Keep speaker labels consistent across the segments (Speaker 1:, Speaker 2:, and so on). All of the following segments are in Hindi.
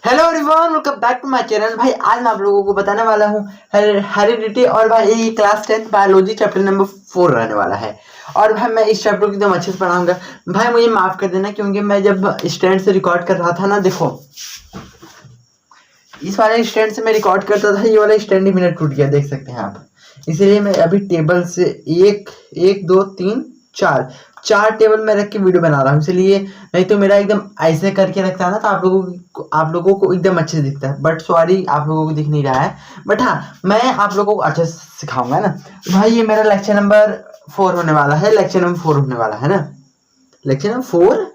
Speaker 1: Hello everyone, welcome back to my channel. भाई आज मैं आप लोगों को बताने वाला हूँ हेरिडिटी और भाई ये क्लास 10 बायोलॉजी चैप्टर नंबर 4 रहने वाला है। और भाई मैं इस चैप्टर को एकदम अच्छे से पढ़ाऊंगा। भाई मुझे माफ कर देना क्योंकि मैं जब स्टैंड से रिकॉर्ड कर रहा था ना, देखो इस वाले स्टैंड से मैं रिकॉर्ड करता था, ये वाला स्टैंड ही मेरा टूट गया, देख सकते हैं आप। इसीलिए मैं अभी टेबल से एक दो तीन चार टेबल में रख के वीडियो बना रहा हूँ, इसलिए नहीं तो मेरा एकदम ऐसे करके रखता है ना तो आप लोगों को एकदम अच्छे से दिखता है। बट सॉरी, आप लोगों को दिख नहीं रहा है, बट हाँ मैं आप लोगों को अच्छे से सिखाऊंगा ना। तो भाई ये मेरा लेक्चर नंबर 4 होने वाला है, लेक्चर नंबर 4 होने वाला है ना, lecture number 4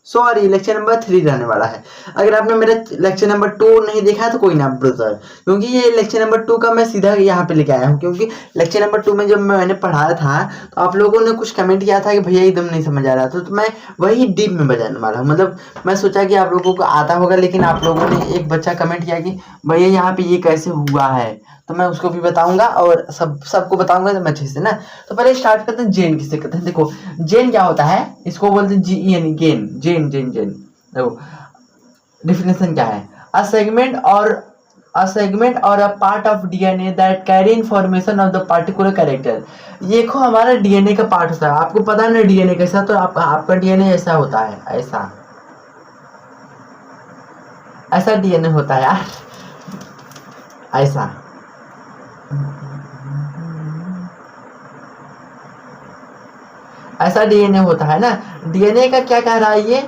Speaker 1: sorry lecture number 3 रहने वाला है। अगर आपने मेरा लेक्चर नंबर 2 नहीं देखा है तो कोई ना ब्रदर, क्योंकि ये लेक्चर नंबर 2 का मैं सीधा यहाँ पे लेके आया हूँ। क्योंकि लेक्चर नंबर 2 में जब मैंने पढ़ाया था तो आप लोगों ने कुछ कमेंट किया था कि भैया एकदम नहीं समझ आ रहा था, तो मैं वही डीप में बताने वाला हूँ। मतलब मैं सोचा कि आप लोगों को आता होगा, लेकिन आप लोगों ने एक बच्चा कमेंट किया कि भैया यहाँ पे ये कैसे हुआ है, तो मैं उसको भी बताऊंगा और सबको बताऊंगा एकदम अच्छे से ना। तो पहले स्टार्ट करते हैं जेन किसे कहते हैं। देखो जेन क्या होता है, इसको बोलते हैं जीएन, गेन, जेन जेन जेन। देखो डिफिनेशन क्या है, अ सेगमेंट और a part of DNA that carry information of the particular character. ये देखो हमारा डीएनए का पार्ट होता है, आपको पता है ना डीएनए कैसा, तो आपका डीएनए ऐसा होता है, ऐसा डीएनए होता है यार, ऐसा डीएनए होता है ना। डीएनए का क्या कह रहा है ये,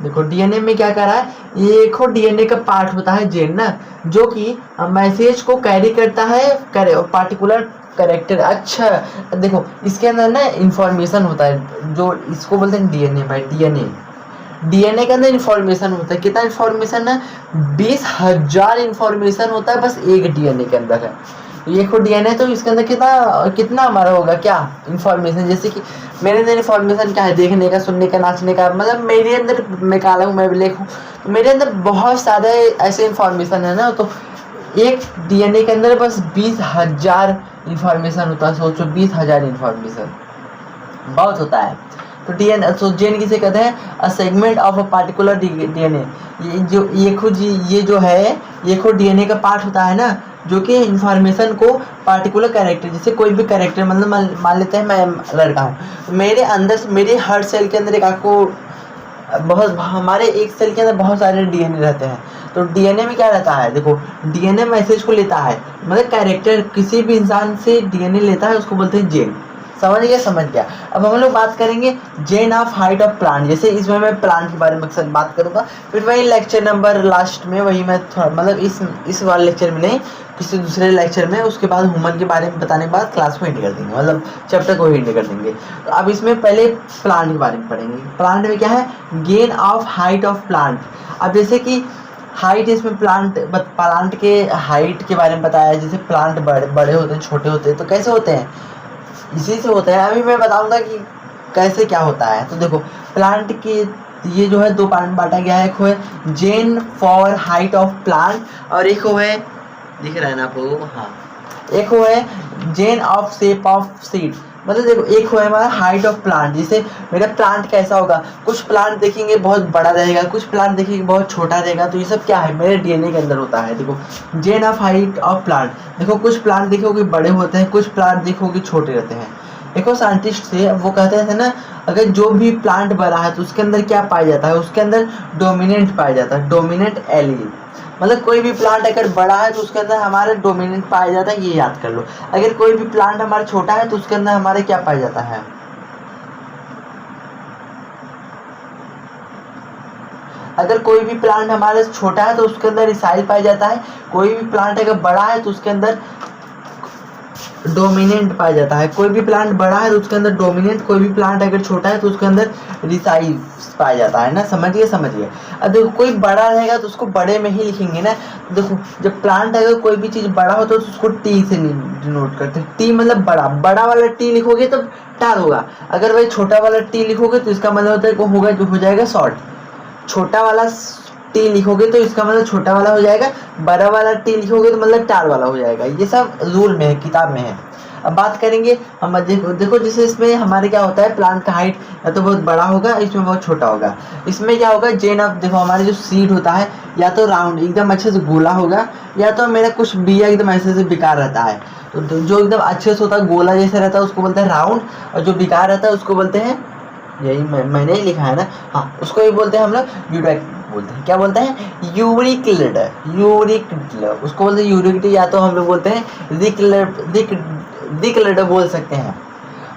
Speaker 1: देखो डीएनए में क्या कह रहा है, ये एक डीएनए का पार्ट होता है जेन ना, जो कि मैसेज को कैरी करता है पार्टिकुलर करेक्टर। अच्छा देखो इसके अंदर ना इंफॉर्मेशन होता है, जो इसको बोलते हैं डीएनए। भाई डीएनए के अंदर इंफॉर्मेशन होता है, कितना इंफॉर्मेशन है, 20,000 इंफॉर्मेशन होता है बस एक डीएनए के अंदर है। ये को डीएनए तो इसके अंदर कितना कितना हमारा होगा क्या इंफॉर्मेशन, जैसे कि मेरे अंदर इंफॉर्मेशन क्या है, देखने का, सुनने का, नाचने का, मतलब मेरे अंदर मैं काला हूँ, मैं ब्लैक हूँ, तो मेरे अंदर बहुत सारे ऐसे इंफॉर्मेशन है ना। तो एक डीएनए के अंदर बस 20,000 इंफॉर्मेशन होता है, सोचो 20,000 इंफॉर्मेशन बहुत होता है। तो डीएनए तो जेन किसे कहते हैं, a segment of a particular DNA. ये जो है ये खुद डीएनए का पार्ट होता है ना, जो कि इंफॉर्मेशन को पार्टिकुलर कैरेक्टर, जैसे कोई भी कैरेक्टर, मतलब मान लेते हैं मैं लड़का हूँ, मेरे अंदर से मेरे हर सेल के अंदर एक आपको बहुत हमारे एक सेल के अंदर बहुत सारे डीएनए रहते हैं। तो डीएनए में क्या रहता है, देखो डीएनए मैसेज को लेता है, मतलब कैरेक्टर किसी भी इंसान से डीएनए लेता है, उसको बोलते हैं जेन। समझ गया। अब हम लोग बात करेंगे जेन ऑफ हाइट ऑफ प्लांट, जैसे इसमें मैं प्लांट के बारे में अक्सर बात करूंगा, फिर वही लेक्चर नंबर लास्ट में वही मैं थोड़ा मतलब इस वाले लेक्चर में नहीं, किसी दूसरे लेक्चर में उसके बाद ह्यूमन के बारे में बताने के बाद क्लास को एंड कर देंगे, मतलब चैप्टर को एंड कर देंगे। तो अब इसमें पहले प्लांट के बारे में पढ़ेंगे। प्लांट में क्या है, gain of height of plant. अब जैसे कि हाइट, इसमें प्लांट के हाइट के बारे में बताया, जैसे प्लांट बड़े होते हैं, छोटे होते हैं, तो कैसे होते हैं, इसी से होता है। अभी मैं बताऊंगा कि कैसे क्या होता है। तो देखो प्लांट के ये जो है दो पार्ट में बांटा गया है, एक है जेन फॉर हाइट ऑफ प्लांट और एक है, दिख रहा है ना आप लोगों को, हाँ, एक है जेन ऑफ शेप ऑफ सीड। मतलब देखो एक है हमारा हाइट ऑफ प्लांट, जैसे मेरा प्लांट कैसा होगा, कुछ प्लांट देखेंगे बहुत बड़ा रहेगा, कुछ प्लांट देखेंगे बहुत छोटा रहेगा, तो ये सब क्या है, मेरे डीएनए के अंदर होता है। देखो जेन ऑफ हाइट ऑफ प्लांट, देखो कुछ प्लांट देखोगे बड़े होते हैं, कुछ प्लांट देखोगे छोटे रहते हैं। देखो साइंटिस्ट थे वो कहते थे ना, अगर जो भी प्लांट बड़ा है तो उसके अंदर क्या पाया जाता है, उसके अंदर डोमिनेंट पाया जाता है, डोमिनेंट एलील। मतलब कोई भी प्लांट अगर बड़ा है तो उसके अंदर हमारा डोमिनेंट पाया जाता है, ये याद कर लो। अगर कोई भी प्लांट हमारा छोटा है तो उसके अंदर हमारे क्या पाया जाता है, अगर कोई भी प्लांट हमारे छोटा है तो उसके अंदर रिसाइल पाया जाता है, कोई भी प्लांट अगर बड़ा है तो उसके अंदर डोमिनेंट पाया जाता है। कोई भी प्लांट बड़ा है तो उसके अंदर डोमिनेंट, कोई भी प्लांट अगर छोटा है तो उसके अंदर रिसाइव पाया जाता है ना। समझिए। अब देखो कोई बड़ा रहेगा तो उसको बड़े में ही लिखेंगे ना। देखो जब प्लांट अगर कोई भी चीज बड़ा हो तो उसको टी से डिनोट करते हैं, टी मतलब बड़ा वाला टी लिखोगे तो टार होगा, अगर वही छोटा वाला टी लिखोगे तो इसका मतलब होता है कि होगा जो हो जाएगा शॉर्ट। छोटा वाला टी लिखोगे तो इसका मतलब छोटा वाला हो जाएगा, बड़ा वाला टी लिखोगे तो मतलब टार वाला हो जाएगा। ये सब रूल में है, किताब में है। अब बात करेंगे हम, देखो जैसे इसमें हमारे क्या होता है, प्लांट का हाइट या तो बहुत बड़ा होगा, इसमें बहुत छोटा होगा। इसमें क्या होगा, जेन ऑफ, देखो हमारे जो सीड होता है या तो राउंड एकदम अच्छे से गोला होगा, या तो मेरा कुछ बिया एकदम ऐसे से बेकार रहता है। तो जो एकदम अच्छे से होता है गोला जैसा रहता है उसको बोलते हैं राउंड, और जो बेकार रहता है उसको बोलते हैं, यही मैंने ही लिखा है ना, हाँ, उसको ही बोलते हैं हम लोग यूडैक बोलते हैं, क्या बोलते हैं, यूरिक्लिड, यूरिक्लिड उसको बोलते हैं, यूरिक्लिड, या तो हम लोग बोलते हैं दिक्लिड बोल सकते हैं।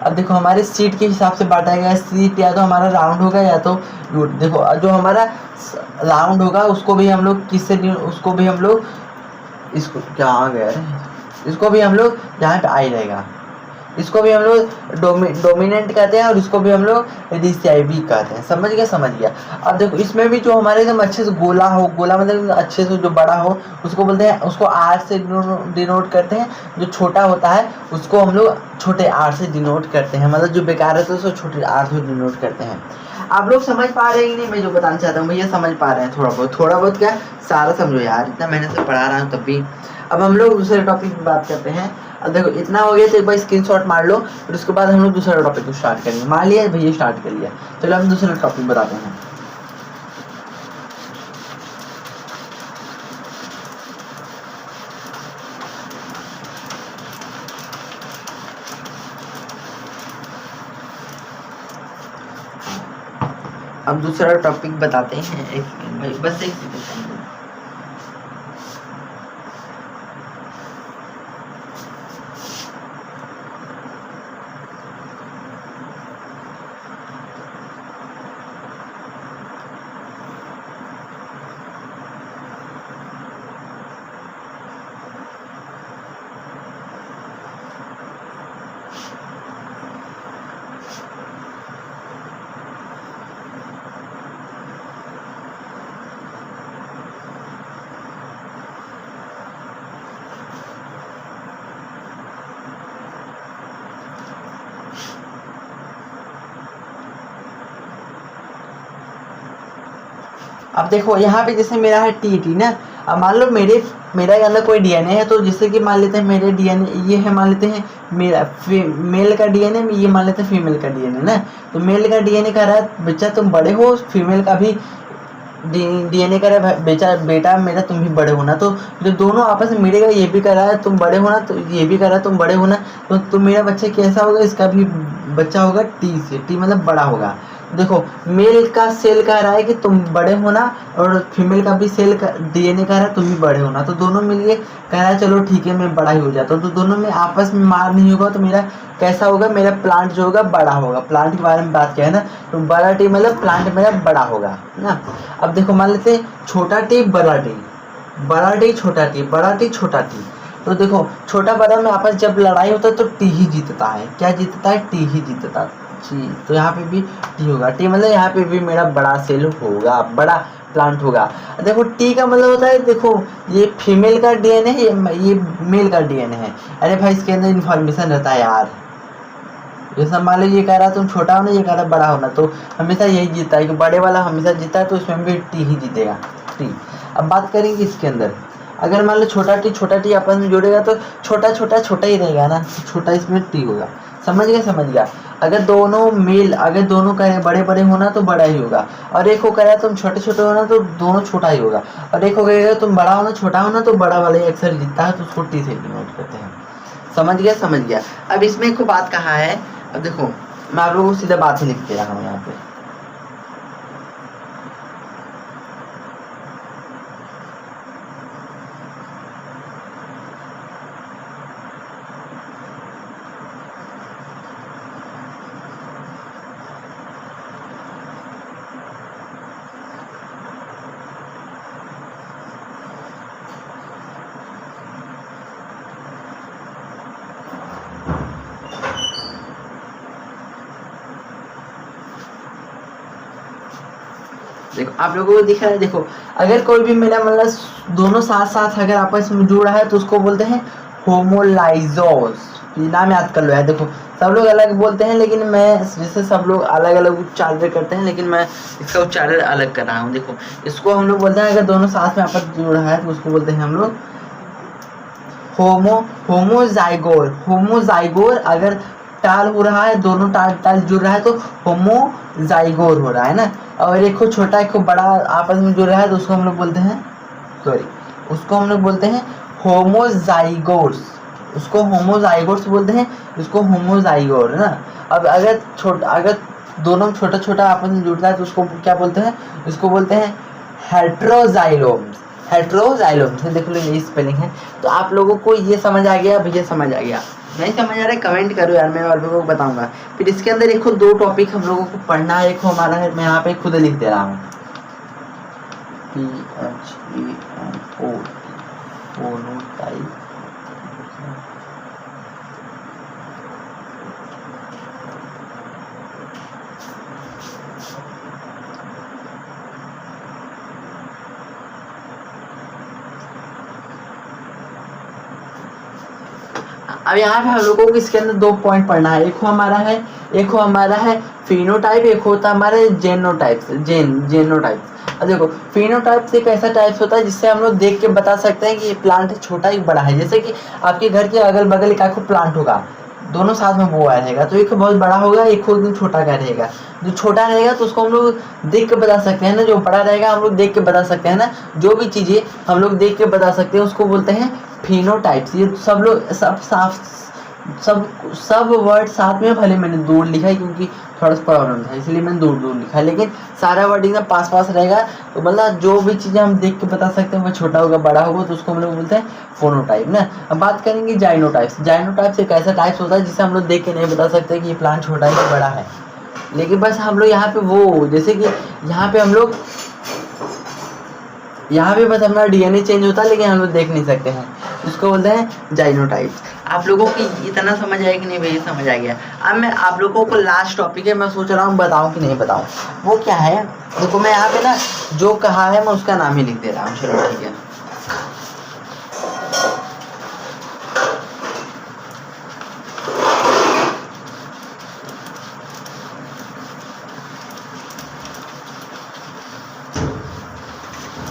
Speaker 1: अब देखो हमारे सीट के हिसाब से बांटा गया, सीट या तो हमारा राउंड होगा या तो देखो जो हमारा राउंड होगा उसको भी हम लोग किससे, उसको भी हम लोग, इसको क्या आ गया है, इसको भी हम लोग यहाँ पे आई रहेगा, इसको भी हम लोग डोमिनेंट कहते हैं, और इसको भी हम लोग रिसाइवी कहते हैं। समझ गया। अब देखो इसमें भी जो हमारे एकदम अच्छे से गोला हो, गोला मतलब अच्छे से जो बड़ा हो उसको बोलते हैं, उसको आर से डिनोट करते हैं। जो छोटा होता है उसको हम लोग छोटे आर से डिनोट करते हैं, मतलब जो बेकार है तो उसको छोटे आर से डिनोट करते हैं। आप लोग समझ पा रहे हैं कि नहीं मैं जो बताना चाहता हूँ, भैया समझ पा रहे हैं? थोड़ा बहुत क्या, सारा समझो यार, इतना मेहनत से पढ़ा रहा हूँ तब भी। अब हम लोग दूसरे टॉपिक की बात करते हैं। अब देखो इतना हो गया तो एक बार स्क्रीनशॉट मार लो, फिर उसके बाद हम लोग दूसरा टॉपिक को स्टार्ट करेंगे। मान लिया भैया स्टार्ट कर लिया, चलो हम दूसरा टॉपिक बताते हैं। अब दूसरा टॉपिक बताते हैं, बस एक सेकंड। अब देखो यहाँ पे जैसे मेरा है टी ना, अब मान लो मेरे अंदर कोई डीएनए है, तो जैसे कि मान लेते हैं मेरे डीएनए ये है, मान लेते हैं मेरा मेल का डीएनए, ये मान लेते हैं फीमेल का डीएनए ना। तो मेल का डीएनए कह रहा है बच्चा तुम बड़े हो, फीमेल का भी डीएनए कह रहा है बेटा मेरा तुम भी बड़े होना। तो जो दोनों आपस में मिलेगा, ये भी कह रहा है तुम बड़े होना, तो ये भी कह रहा है तुम बड़े होना, तो तुम मेरा बच्चा कैसा होगा, इसका भी बच्चा होगा टी से, टी मतलब बड़ा होगा। देखो मेल का सेल कह रहा है कि तुम बड़े होना, और फीमेल का भी सेल का डीएनए कह रहा है तुम भी बड़े होना। तो दोनों मिलके कह रहा है चलो ठीक है मैं बड़ा ही हो जाता हूँ। तो दोनों में आपस में मार नहीं होगा, तो मेरा कैसा होगा, मेरा प्लांट जो होगा बड़ा होगा। प्लांट के बारे में बात किया है ना, तो बड़ा टी मतलब प्लांट मेरा बड़ा होगा ना। अब देखो मान लेते छोटा टी बड़ा टी, बड़ा टी छोटा टी, बड़ा टी छोटा टी। तो देखो छोटा बड़ा में आपस जब लड़ाई होता है तो टी ही जीतता है। क्या जीतता है, टी ही जीतता है जी। तो यहाँ पे भी टी होगा, टी मतलब यहाँ पे भी मेरा बड़ा सेल होगा, बड़ा प्लांट होगा। देखो टी का मतलब होता है, देखो ये फीमेल का डीएनए है, ये मेल का डीएनए है। अरे भाई इसके अंदर इन्फॉर्मेशन रहता है यार। ये सब मान लो ये कह रहा है तुम छोटा होना, ये कह रहा है बड़ा होना, तो हमेशा यही जीतता है कि बड़े वाला हमेशा जीतता है, तो इसमें भी टी ही जीतेगा, टी। अब बात करेंगे इसके अंदर, अगर मान लो छोटा टी आपस में जोड़ेगा तो छोटा ही रहेगा ना, छोटा इसमें टी होगा। समझ गया। अगर दोनों कह रहे हैं बड़े बड़े होना तो बड़ा ही होगा, और एक को कह रहा है तुम छोटे होना तो दोनों छोटा ही होगा, और एक को कहेगा तुम बड़ा होना छोटा होना तो बड़ा वाला ही अक्सर जीतता है, तो उसको टी से डिनोट करते हैं। समझ गया। अब इसमें एक बात कहा है, अब देखो मैं आप लोगों को सीधा बात ही लिख दे रहा हूँ यहाँ पे। देखो आप लोगों को दिख रहा है, देखो अगर कोई भी मेरा मतलब दोनों साथ अगर आपस में जुड़ रहा है तो उसको बोलते हैं होमोलाइजोस। ये नाम याद कर लो यार। देखो सब लोग अलग बोलते हैं, लेकिन मैं जैसे सब लोग अलग अलग उच्चारण करते हैं, लेकिन मैं इसका उच्चारण अलग कर रहा हूँ। देखो इसको हम लोग बोलते हैं, अगर दोनों साथ में आपस जुड़ रहा है तो उसको बोलते हैं हम लोग होमोजाइगोर अगर टाल हो रहा है, दोनों टाल जुड़ रहा है तो होमोजाइगोर हो रहा है ना। और एक को छोटा एक को बड़ा आपस में जुड़ रहा है तो उसको हम लोग बोलते हैं होमोजाइगोर्स। उसको होमोजाइगोर्स बोलते हैं, इसको होमोजाइगोर ना। अब अगर दोनों छोटा छोटा आपस में जुड़ता है तो उसको क्या बोलते हैं, उसको बोलते हैं हेट्रोजाइलोम्स। देख लो यही स्पेलिंग है। तो आप लोगों को ये समझ आ गया, भैया समझ आ गया? नहीं समझ आ रहा है कमेंट करो यार, मैं और लोगों को बताऊंगा। फिर इसके अंदर एक दो टॉपिक हम लोगों को पढ़ना है। एक हमारा है, मैं यहाँ पे खुद लिख दे रहा हूँ, फोनोटाइप। अब यहाँ पे हम लोगों को इसके अंदर 2 पॉइंट पढ़ना है। एक हमारा है फिनोटाइप, एक होता है हमारे जेनोटाइप्स। अब देखो फिनोटाइप्स एक ऐसा टाइप्स होता है जिससे हम लोग देख के बता सकते हैं कि ये प्लांट छोटा ही बड़ा है। जैसे कि आपके घर के अगल बगल एक आखो प्लांट होगा, दोनों साथ में बोआ रहेगा तो एक बहुत बड़ा होगा, एक खुद छोटा का रहेगा। जो छोटा रहेगा तो उसको हम लोग देख के बता सकते हैं ना, जो बड़ा रहेगा हम लोग देख के बता सकते हैं ना। जो भी चीज़ें हम लोग देख के बता सकते हैं उसको बोलते हैं फिनोटाइप्स। ये सब लोग सब वर्ड साथ में, भले मैंने दूर लिखा है क्योंकि थोड़ा सा प्रॉब्लम था इसलिए मैंने दूर लिखा है, लेकिन सारा वर्ड एकदम पास रहेगा। तो मतलब जो भी चीज़ें हम देख के बता सकते हैं वो छोटा होगा बड़ा होगा तो उसको हम लोग बोलते हैं फोनोटाइप ना। अब बात करेंगे जाइनोटाइप्स एक ऐसा टाइप्स होता है जिसे हम लोग देख के नहीं बता सकते कि ये प्लांट छोटा है कि बड़ा है, लेकिन बस हम लोग यहाँ पे वो, जैसे कि यहाँ पे बस हमारा डीएनए चेंज होता है लेकिन हम लोग देख नहीं सकते हैं, उसको बोलते हैं जाइनोटाइप्स। आप लोगों की इतना समझ आया कि नहीं भैया? समझ आ गया। अब मैं आप लोगों को लास्ट टॉपिक है, मैं सोच रहा हूँ बताऊँ कि नहीं बताऊँ। वो क्या है देखो, मैं यहाँ पे ना जो कहा है मैं उसका नाम ही लिख दे रहा हूँ। चलो ठीक है।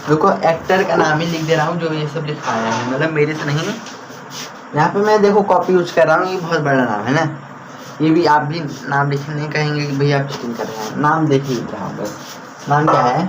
Speaker 1: देखो एक्टर का नाम ही लिख दे रहा हूँ जो ये सब लिखाया है, मतलब मेरे से नहीं। यहाँ पे मैं देखो कॉपी यूज कर रहा हूँ, ये बहुत बड़ा नाम है ना। ये भी आप भी नाम लिखने कहेंगे कि भैया आप चीटिंग कर रहे हैं। नाम देख ही रहा हूँ बस। नाम क्या है?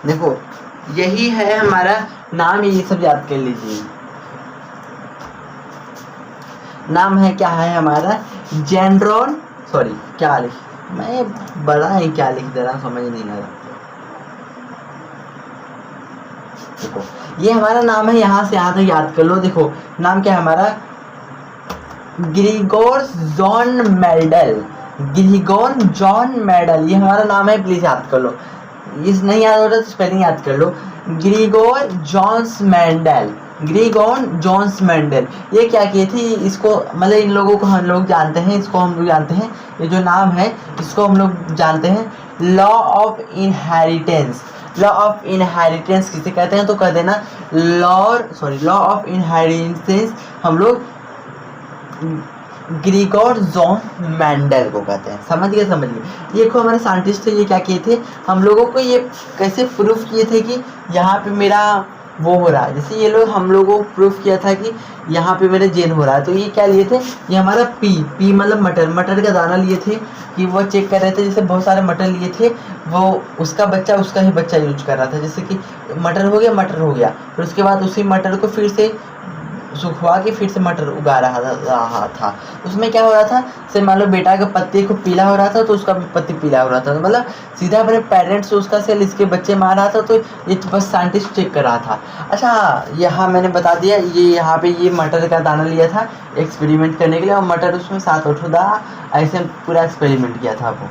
Speaker 1: देखो यही है हमारा नाम, ये सब याद कर लीजिए। नाम है क्या है हमारा? जेनरॉन, सॉरी क्या लिख, मैं बड़ा ही क्या लिख दे रहा हूँ समझ नहीं आ रहा। देखो ये हमारा नाम है, यहाँ से यहाँ तक याद कर लो। देखो नाम क्या है हमारा? ग्रिगोर जॉन मेडल, ये हमारा नाम है, प्लीज याद कर लो। इस नहीं याद हो रहा तो स्पेलिंग याद कर लो। Grigor Johns Mendel. ये क्या किए थे? इसको मतलब इन लोगों को हम लोग जानते हैं, इसको हम लोग जानते हैं, ये जो नाम है इसको हम लोग जानते हैं law of inheritance. Law of inheritance किसे कहते हैं तो कह देना लॉ ऑफ इनहेरिटेंस हम लोग ग्रिगोर जॉन मेंडल को कहते हैं। समझ गए? ये देखो हमारे साइंटिस्ट थे, ये क्या किए थे, हम लोगों को ये कैसे प्रूफ किए थे कि यहाँ पे मेरा वो हो रहा है। जैसे ये लोग हम लोगों को प्रूफ किया था कि यहाँ पे मेरा जेन हो रहा है, तो ये क्या लिए थे? ये हमारा पी मतलब मटर का दाना लिए थे कि वो चेक कर रहे थे। जैसे बहुत सारे मटर लिए थे, वो उसका ही बच्चा यूज कर रहा था। जैसे कि मटर हो गया, फिर उसके बाद उसी मटर को फिर से सुखवा के फिर से मटर उगा रहा था। उसमें क्या हो रहा था? से मान लो बेटा का पत्ते को पीला हो रहा था तो उसका भी पत्ती पीला हो रहा था, मतलब सीधा अपने पेरेंट्स से उसका सेल इसके बच्चे मार रहा था। तो ये बस साइंटिस्ट चेक कर रहा था। अच्छा यहाँ मैंने बता दिया, ये यहाँ पे ये मटर का दाना लिया था एक्सपेरिमेंट करने के लिए, और मटर उसमें 7-8 दाना ऐसे पूरा एक्सपेरिमेंट किया था वो।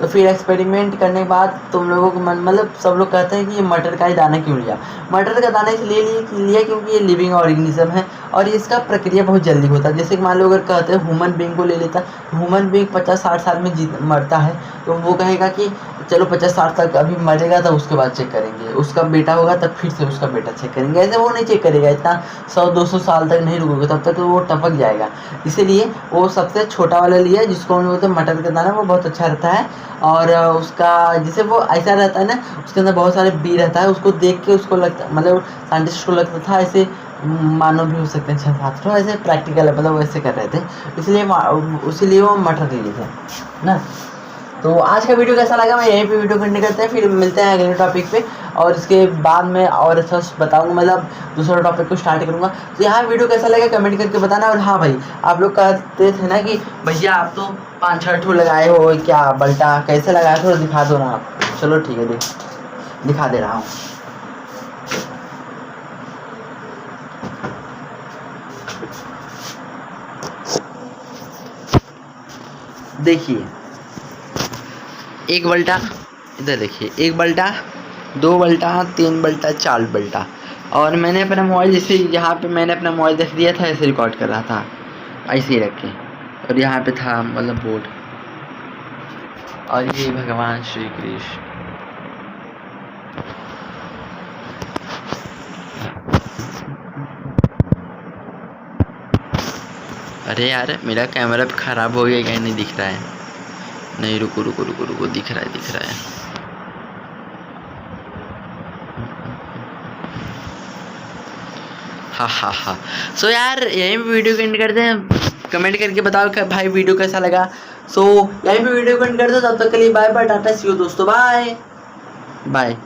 Speaker 1: तो फिर एक्सपेरिमेंट करने के बाद तुम लोगों को मतलब सब लोग कहते हैं कि ये मटर का ही दाना क्यों लिया? मटर का दाना इसलिए लिया क्योंकि ये लिविंग ऑर्गेनिज्म है और इसका प्रक्रिया बहुत जल्दी होता है। जैसे कि मान लो अगर कहते हैं ह्यूमन बींग को ले लेता, ह्यूमन बींग 50-60 साल में मरता है, तो वो कहेगा कि चलो 50-60 तक अभी मरेगा तो उसके बाद चेक करेंगे, उसका बेटा होगा तब फिर से उसका बेटा चेक करेंगे। ऐसे वो नहीं चेक करेगा, इतना 100-200 साल तक नहीं रुकोगे, तब तक तो वो टपक जाएगा। इसीलिए वो सबसे छोटा वाला लिया जिसको हम बोलते हैं मटर का दाना, वो बहुत अच्छा रहता है। और उसका जैसे वो ऐसा रहता है ना, उसके अंदर बहुत सारे बी रहता है, उसको देख के उसको लगता, मतलब साइंटिस्ट को लगता था ऐसे मानव भी हो सकते हैं 6-7 तो ऐसे प्रैक्टिकल है, मतलब वैसे कर रहे थे, इसीलिए वो मटर लिए थे ना। तो आज का वीडियो कैसा लगा मैं यहीं पे वीडियो करने करते हैं, फिर मिलते हैं अगले टॉपिक पे, और इसके बाद में और अच्छा बताऊंगा, मतलब दूसरा टॉपिक को स्टार्ट करूंगा। तो यहाँ वीडियो कैसा लगा कमेंट करके बताना। और हाँ भाई, आप लोग कहते थे ना कि भैया आप तो 5-6 ठो लगाए हो क्या बल्टा, कैसे लगाए थोड़ा दिखा दो ना आप। चलो ठीक है, दिखा दे रहा हूँ। देखिए, एक बल्टा, इधर देखिए, 1 बल्टा, 2 बल्टा, 3 बल्टा, 4 बल्टा। और मैंने अपना मोबाइल जैसे यहाँ पे मैंने अपना मोबाइल रख दिया था, ऐसे रिकॉर्ड कर रहा था ऐसे ही रख के, और यहाँ पे था मतलब बोर्ड, और ये भगवान श्री कृष्ण। अरे यार मेरा कैमरा खराब हो गया क्या, नहीं दिख रहा है, नहीं रुको रुको रुको रुको, दिख रहा है। हाँ। सो यार यहीं पे वीडियो को एंड करते हैं, कमेंट करके बताओ कि भाई वीडियो कैसा लगा। सो यहीं पे वीडियो को एंड करते हैं, तब तक के लिए bye bye, tata see you दोस्तों, बाय बाय।